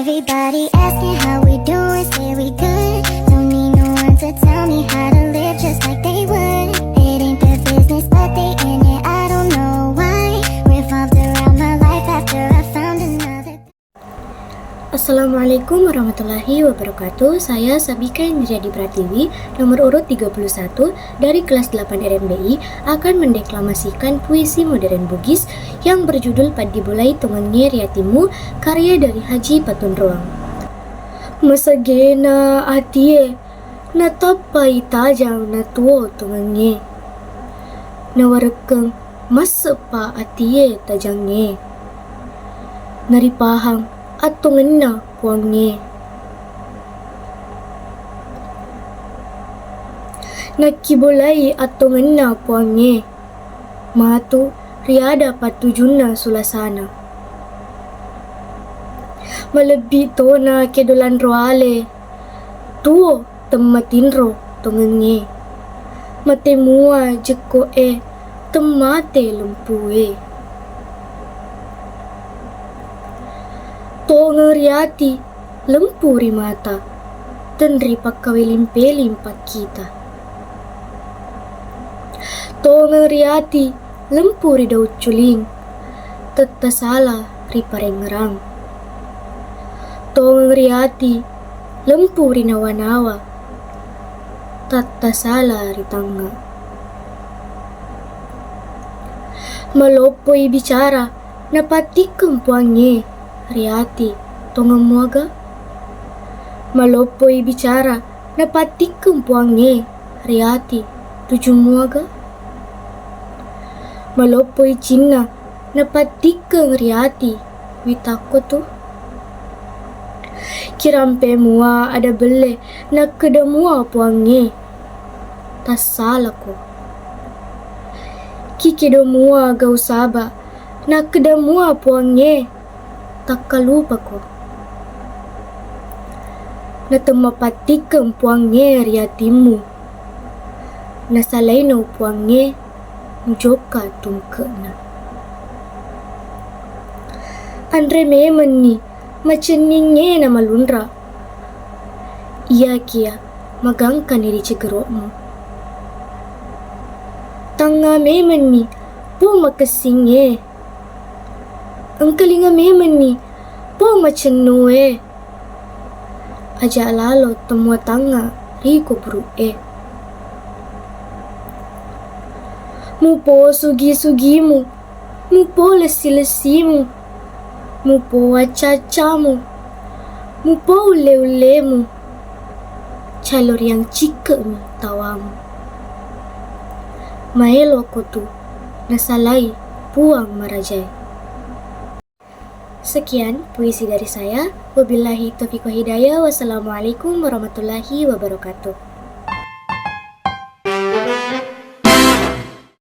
Everybody asking how we doing, say we good. Don't need no one to tell me how to live just like they would. It ain't their business, but they in it, I don't know why. Revolved around my life after I found another. Assalamualaikum warahmatullahi wabarakatuh. Saya Sabika Indriadi Pratiwi, nomor urut 31 dari kelas 8 RMBI, akan mendeklamasikan puisi modern Bugis yang berjudul Padibulai Tungenge Riatimu, karya dari Haji Patun Ruang. Masagena atie natapai tajang na tuo tungenge, nawarekeng masepa atie tajange, naripahang atong na puange. Nakibulai atong na puange, matu riada patujuna sulasana. Malebito na kedolan roale, tuo temmatinro tongenge, matemua jeko temate lempue. Tongeriati lempuri mata, tenri pakkawilimpelim kita. Tongeriati lempuri daud culing, tetasala riparengerang. Tongeriati lempuri nawa-nawa, tatasala ritangga. Malopoi bicara, napatikeng puange, riati tongemuaga. Malopoi bicara, napatikeng puange, riati tujumuaga. Malopoi cina, napatikeng riati witako tu. Kirampe mua ada bele, nak kedemua puange, tas salah ko. Kikido mua gau saba, nak kedemua puange, tak kalupa ko. Natemapatikeng puange riatimu, nasalay no puange mujoka tungkena. Andre memen ni maceninge na malunra, iya kia magangkan iri cigerokmu. Tanga memen ni po makasinge, angkalinga memen ni po macenue. Aja lalo temua tanga riko brue. Mupo sugi-sugimu, mupo lesi-lesimu, mupo wacacamu, mupo ule-ulemu, calor yang cikemu tawamu. Maelo ko tu nasalai puang marajai. Sekian puisi dari saya. Wabillahi taufiq wa hidayah. Wassalamualaikum warahmatullahi wabarakatuh.